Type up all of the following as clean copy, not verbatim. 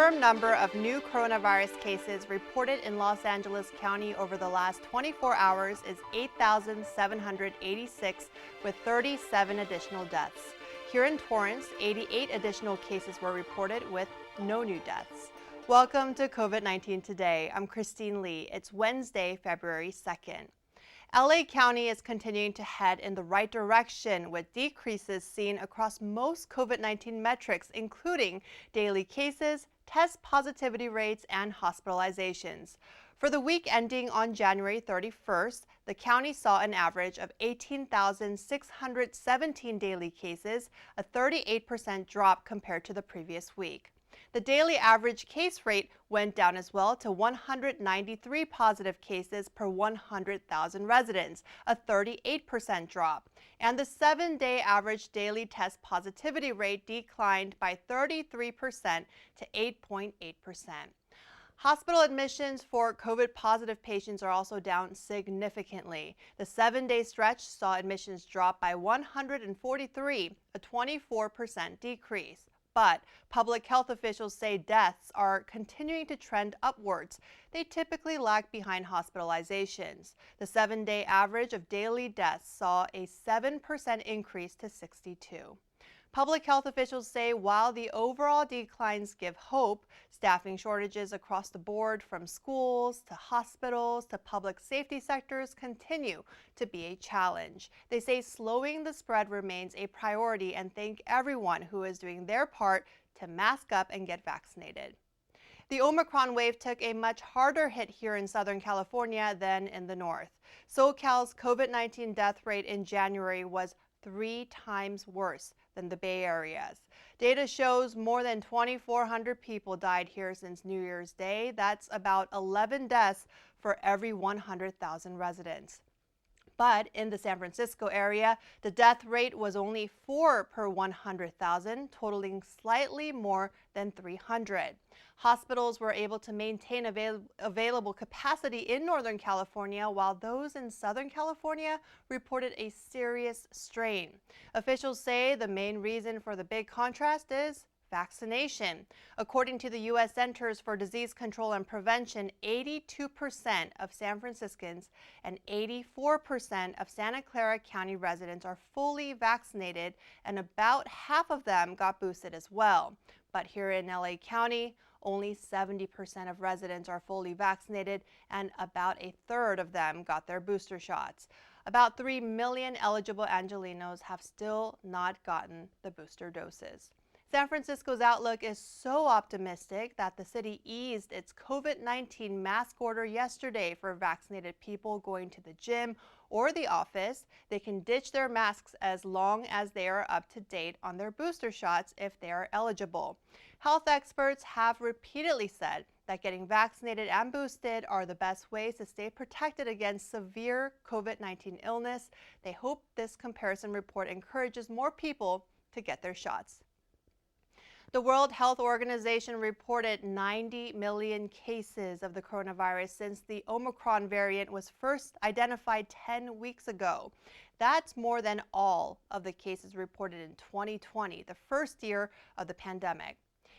confirmed number of new coronavirus cases reported in Los Angeles County over the last 24 hours is 8,786, with 37 additional deaths. Here in Torrance, 88 additional cases were reported with no new deaths. Welcome to COVID-19 Today. I'm Christine Lee. It's Wednesday, February 2nd. LA County is continuing to head in the right direction with decreases seen across most COVID-19 metrics, including daily cases, test positivity rates, and hospitalizations. For the week ending on January 31st, the county saw an average of 18,617 daily cases, a 38% drop compared to the previous week. The daily average case rate went down as well to 193 positive cases per 100,000 residents, a 38% drop. And the 7-day average daily test positivity rate declined by 33% to 8.8%. Hospital admissions for COVID-positive patients are also down significantly. The 7-day stretch saw admissions drop by 143, a 24% decrease. But public health officials say deaths are continuing to trend upwards. They typically lag behind hospitalizations. The 7-day average of daily deaths saw a 7% increase to 62. Public health officials say while the overall declines give hope, staffing shortages across the board from schools to hospitals to public safety sectors continue to be a challenge. They say slowing the spread remains a priority and thank everyone who is doing their part to mask up and get vaccinated. The Omicron wave took a much harder hit here in Southern California than in the north. Socal's COVID-19 death rate in January was 3 times worse than the Bay Area's. Data shows more than 2,400 people died here since New Year's Day. That's about 11 deaths for every 100,000 residents. But in the San Francisco area, the death rate was only 4 per 100,000, totaling slightly more than 300. Hospitals were able to maintain available capacity in Northern California, while those in Southern California reported a serious strain. Officials say the main reason for the big contrast is vaccination. According to the U.S. Centers for Disease Control and Prevention, 82% of San Franciscans and 84% of Santa Clara County residents are fully vaccinated, and about half of them got boosted as well. But here in LA County, only 70% of residents are fully vaccinated, and about a third of them got their booster shots. About 3 million eligible Angelenos have still not gotten the booster doses. San Francisco's outlook is so optimistic that the city eased its COVID-19 mask order yesterday for vaccinated people going to the gym or the office. They can ditch their masks as long as they are up to date on their booster shots if they are eligible. Health experts have repeatedly said that getting vaccinated and boosted are the best ways to stay protected against severe COVID-19 illness. They hope this comparison report encourages more people to get their shots. The World Health Organization reported 90 million cases of the coronavirus since the Omicron variant was first identified 10 weeks ago. That's more than all of the cases reported in 2020, the first year of the pandemic.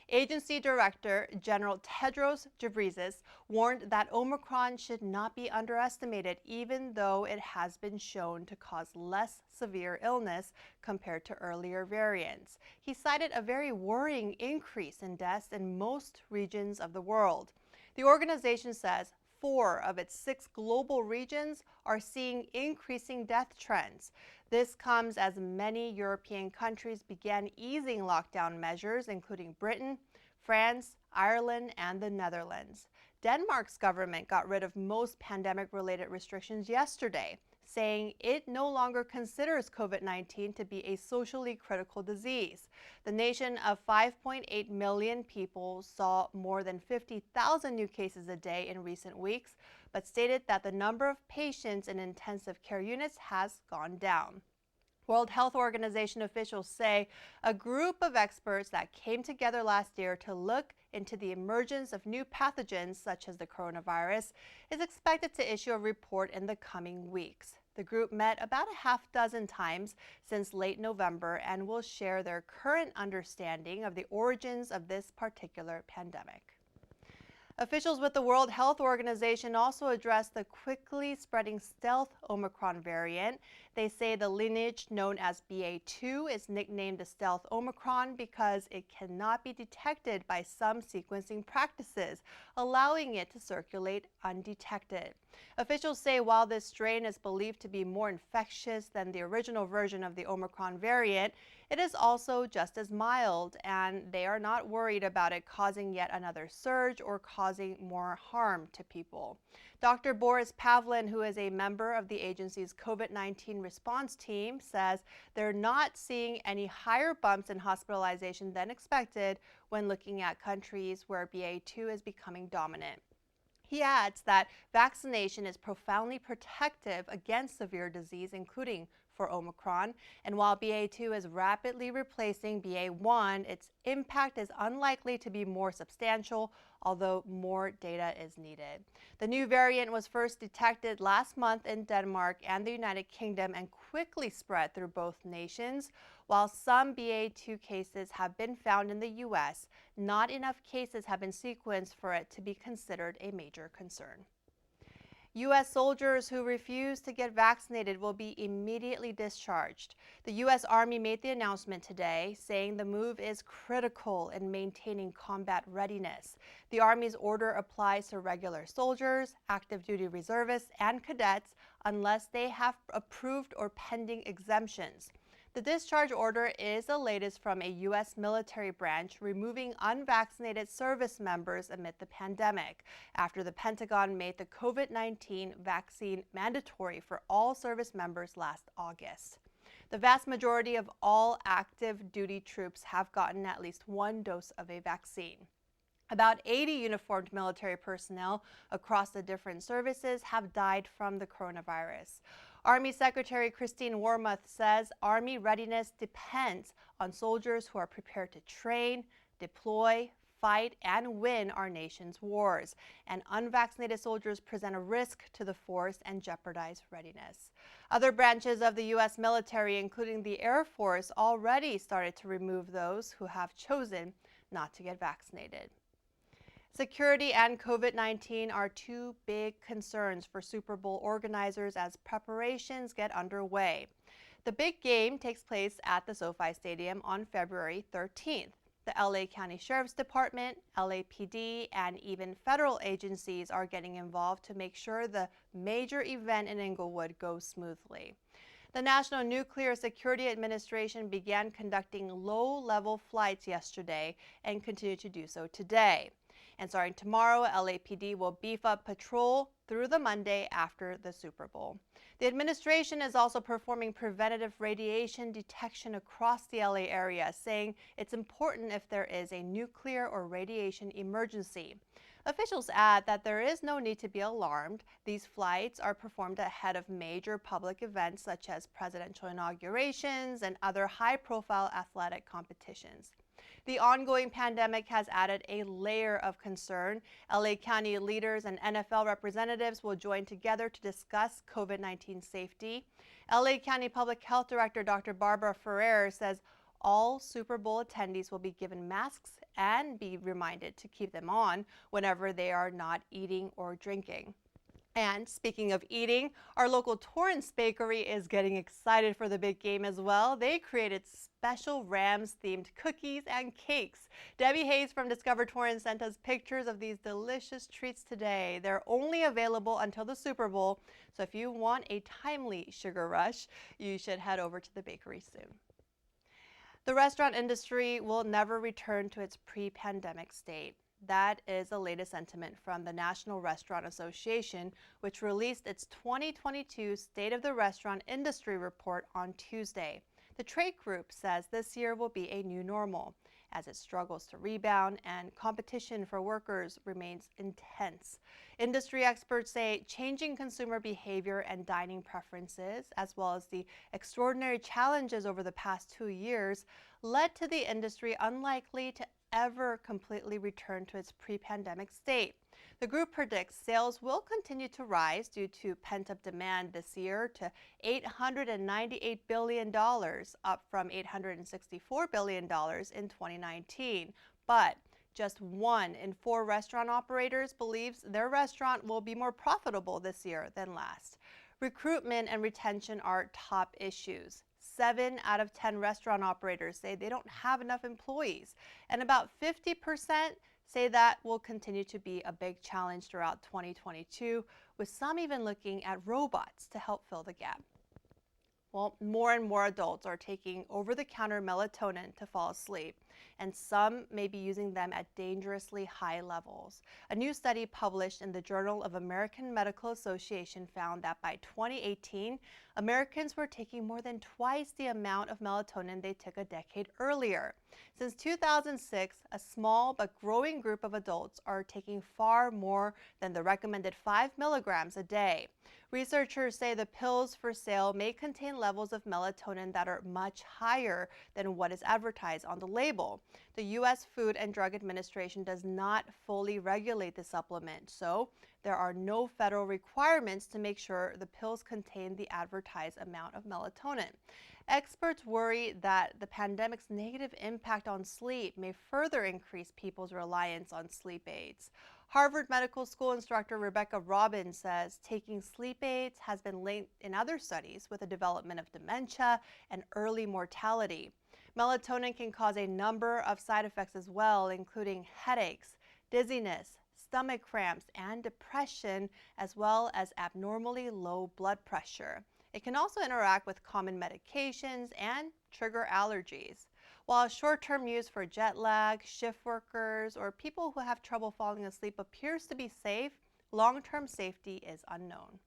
Agency Director General Tedros Ghebreyesus warned that Omicron should not be underestimated, even though it has been shown to cause less severe illness compared to earlier variants. He cited a very worrying increase in deaths in most regions of the world. The organization says 4 of its 6 global regions are seeing increasing death trends. This comes as many European countries began easing lockdown measures, including Britain, France, Ireland, and the Netherlands. Denmark's government got rid of most pandemic-related restrictions yesterday, saying it no longer considers COVID-19 to be a socially critical disease. The nation of 5.8 million people saw more than 50,000 new cases a day in recent weeks, but stated that the number of patients in intensive care units has gone down. World Health Organization officials say a group of experts that came together last year to look into the emergence of new pathogens such as the coronavirus is expected to issue a report in the coming weeks. The group met about a half dozen times since late November and will share their current understanding of the origins of this particular pandemic. Officials with the World Health Organization also addressed the quickly spreading stealth Omicron variant. They say the lineage known as BA2 is nicknamed the stealth Omicron because it cannot be detected by some sequencing practices, allowing it to circulate undetected. Officials say while this strain is believed to be more infectious than the original version of the Omicron variant, it is also just as mild, and they are not worried about it causing yet another surge or causing more harm to people. Dr. Boris Pavlin, who is a member of the agency's COVID-19 response team, says they're not seeing any higher bumps in hospitalization than expected when looking at countries where BA2 is becoming dominant. He adds that vaccination is profoundly protective against severe disease, including for Omicron, and while BA2 is rapidly replacing BA1, its impact is unlikely to be more substantial, although more data is needed. The new variant was first detected last month in Denmark and the United Kingdom and quickly spread through both nations. While some BA2 cases have been found in the U.S., not enough cases have been sequenced for it to be considered a major concern. U.S. soldiers who refuse to get vaccinated will be immediately discharged. The U.S. Army made the announcement today, saying the move is critical in maintaining combat readiness. The Army's order applies to regular soldiers, active duty reservists, and cadets unless they have approved or pending exemptions. The discharge order is the latest from a U.S. military branch removing unvaccinated service members amid the pandemic, after the Pentagon made the COVID-19 vaccine mandatory for all service members last August. The vast majority of all active duty troops have gotten at least one dose of a vaccine. About 80 uniformed military personnel across the different services have died from the coronavirus. Army Secretary Christine Wormuth says Army readiness depends on soldiers who are prepared to train, deploy, fight, and win our nation's wars. And unvaccinated soldiers present a risk to the force and jeopardize readiness. Other branches of the U.S. military, including the Air Force, already started to remove those who have chosen not to get vaccinated. Security and COVID-19 are two big concerns for Super Bowl organizers as preparations get underway. The big game takes place at the SoFi Stadium on February 13th. The LA County Sheriff's Department, LAPD, and even federal agencies are getting involved to make sure the major event in Inglewood goes smoothly. The National Nuclear Security Administration began conducting low-level flights yesterday and continue to do so today. And starting tomorrow, LAPD will beef up patrol through the Monday after the Super Bowl. The administration is also performing preventative radiation detection across the LA area, saying it's important if there is a nuclear or radiation emergency. Officials add that there is no need to be alarmed. These flights are performed ahead of major public events such as presidential inaugurations and other high-profile athletic competitions. The ongoing pandemic has added a layer of concern. LA County leaders and NFL representatives will join together to discuss COVID-19 safety. LA County Public Health Director Dr. Barbara Ferrer says all Super Bowl attendees will be given masks and be reminded to keep them on whenever they are not eating or drinking. And speaking of eating, our local Torrance bakery is getting excited for the big game as well. They created special Rams-themed cookies and cakes. Debbie Hayes from Discover Torrance sent us pictures of these delicious treats today. They're only available until the Super Bowl, so if you want a timely sugar rush, you should head over to the bakery soon. The restaurant industry will never return to its pre-pandemic state. That is the latest sentiment from the National Restaurant Association, which released its 2022 State of the Restaurant Industry Report on Tuesday. The trade group says this year will be a new normal, as it struggles to rebound and competition for workers remains intense. Industry experts say changing consumer behavior and dining preferences, as well as the extraordinary challenges over the past 2 years, led to the industry unlikely to ever completely return to its pre-pandemic state. The group predicts sales will continue to rise due to pent-up demand this year to $898 billion, up from $864 billion in 2019. But just 1 in 4 restaurant operators believes their restaurant will be more profitable this year than last. Recruitment and retention are top issues. 7 out of 10 restaurant operators say they don't have enough employees, and about 50% say that will continue to be a big challenge throughout 2022, with some even looking at robots to help fill the gap. Well, more and more adults are taking over-the-counter melatonin to fall asleep, and some may be using them at dangerously high levels. A new study published in the Journal of American Medical Association found that by 2018, Americans were taking more than twice the amount of melatonin they took a decade earlier. Since 2006, a small but growing group of adults are taking far more than the recommended 5 milligrams a day. Researchers say the pills for sale may contain levels of melatonin that are much higher than what is advertised on the label. The U.S. Food and Drug Administration does not fully regulate the supplement, so there are no federal requirements to make sure the pills contain the advertised amount of melatonin. Experts worry that the pandemic's negative impact on sleep may further increase people's reliance on sleep aids. Harvard Medical School instructor Rebecca Robbins says taking sleep aids has been linked in other studies with the development of dementia and early mortality. Melatonin can cause a number of side effects as well, including headaches, dizziness, stomach cramps, and depression, as well as abnormally low blood pressure. It can also interact with common medications and trigger allergies. While short-term use for jet lag, shift workers, or people who have trouble falling asleep appears to be safe, long-term safety is unknown.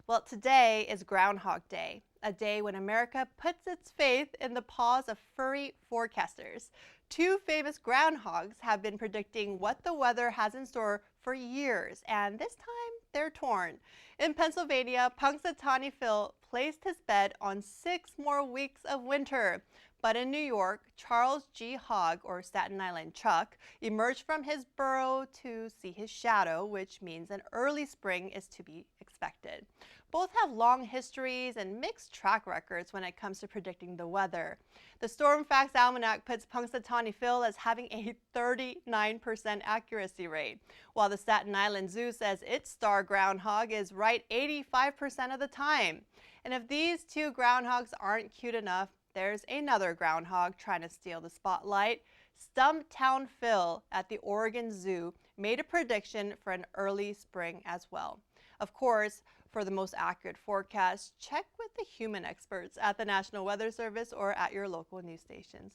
Well, today is Groundhog Day, a day when America puts its faith in the paws of furry forecasters. 2 famous groundhogs have been predicting what the weather has in store for years, and this time they're torn. In Pennsylvania, Punxsutawney Phil placed his bet on 6 more weeks of winter. But in New York, Charles G. Hogg, or Staten Island Chuck, emerged from his burrow to see his shadow, which means an early spring is to be expected. Both have long histories and mixed track records when it comes to predicting the weather. The Storm Facts Almanac puts Punxsutawney Phil as having a 39% accuracy rate, while the Staten Island Zoo says its star groundhog is right 85% of the time. And if these 2 groundhogs aren't cute enough, there's another groundhog trying to steal the spotlight. Stumptown Phil at the Oregon Zoo made a prediction for an early spring as well. Of course, for the most accurate forecast, check with the human experts at the National Weather Service or at your local news stations.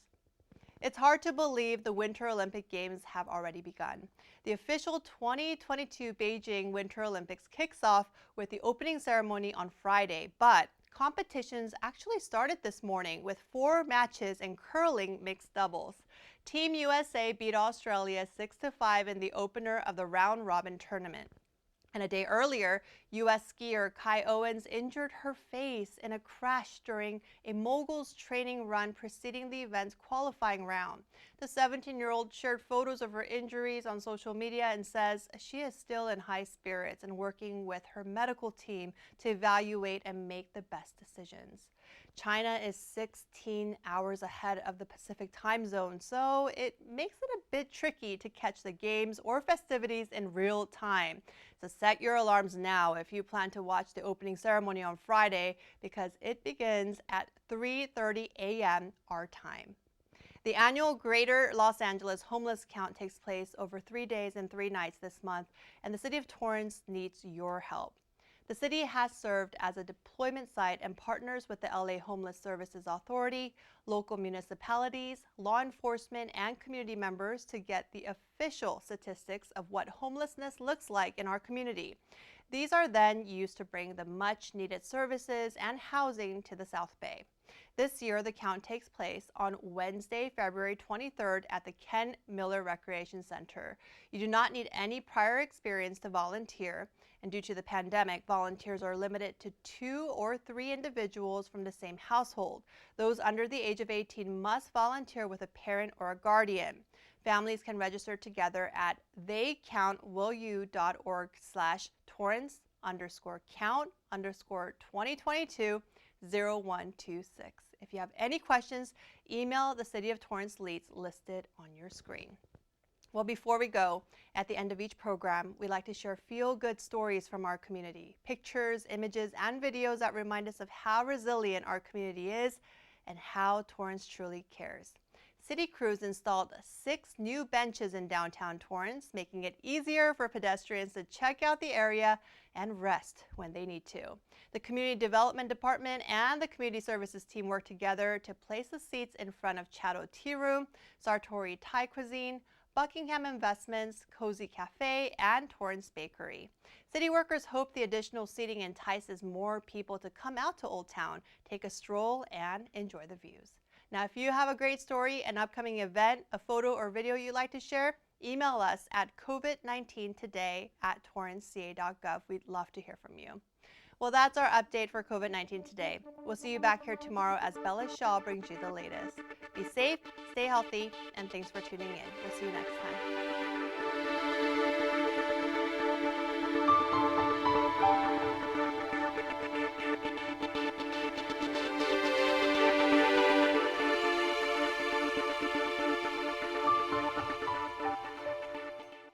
It's hard to believe the Winter Olympic Games have already begun. The official 2022 Beijing Winter Olympics kicks off with the opening ceremony on Friday, but competitions actually started this morning with 4 matches in curling mixed doubles. Team USA beat Australia 6-5 in the opener of the round-robin tournament. And a day earlier, U.S. skier Kai Owens injured her face in a crash during a mogul's training run preceding the event's qualifying round. The 17-year-old shared photos of her injuries on social media and says she is still in high spirits and working with her medical team to evaluate and make the best decisions. China is 16 hours ahead of the Pacific time zone, so it makes it a bit tricky to catch the games or festivities in real time. So set your alarms now if you plan to watch the opening ceremony on Friday, because it begins at 3:30 a.m. our time. The annual Greater Los Angeles Homeless Count takes place over 3 days and 3 nights this month, and the city of Torrance needs your help. The city has served as a deployment site and partners with the LA Homeless Services Authority, local municipalities, law enforcement, and community members to get the official statistics of what homelessness looks like in our community. These are then used to bring the much-needed services and housing to the South Bay. This year, the count takes place on Wednesday, February 23rd at the Ken Miller Recreation Center. You do not need any prior experience to volunteer, and due to the pandemic, volunteers are limited to 2 or 3 individuals from the same household. Those under the age of 18 must volunteer with a parent or a guardian. Families can register together at theycountwillyou.org/Torrance_count_2022-0126. If you have any questions, email the City of Torrance leads listed on your screen. Well, before we go, at the end of each program, we like to share feel-good stories from our community. Pictures, images, and videos that remind us of how resilient our community is and how Torrance truly cares. City crews installed 6 new benches in downtown Torrance, making it easier for pedestrians to check out the area and rest when they need to. The Community Development Department and the Community Services team worked together to place the seats in front of Chatto Tea Room, Sartori Thai Cuisine, Buckingham Investments, Cozy Cafe, and Torrance Bakery. City workers hope the additional seating entices more people to come out to Old Town, take a stroll, and enjoy the views. Now, if you have a great story, an upcoming event, a photo or video you'd like to share, email us at covid19today@torranceca.gov. We'd love to hear from you. Well, that's our update for COVID-19 today. We'll see you back here tomorrow as Bella Shaw brings you the latest. Be safe, stay healthy, and thanks for tuning in. We'll see you next time.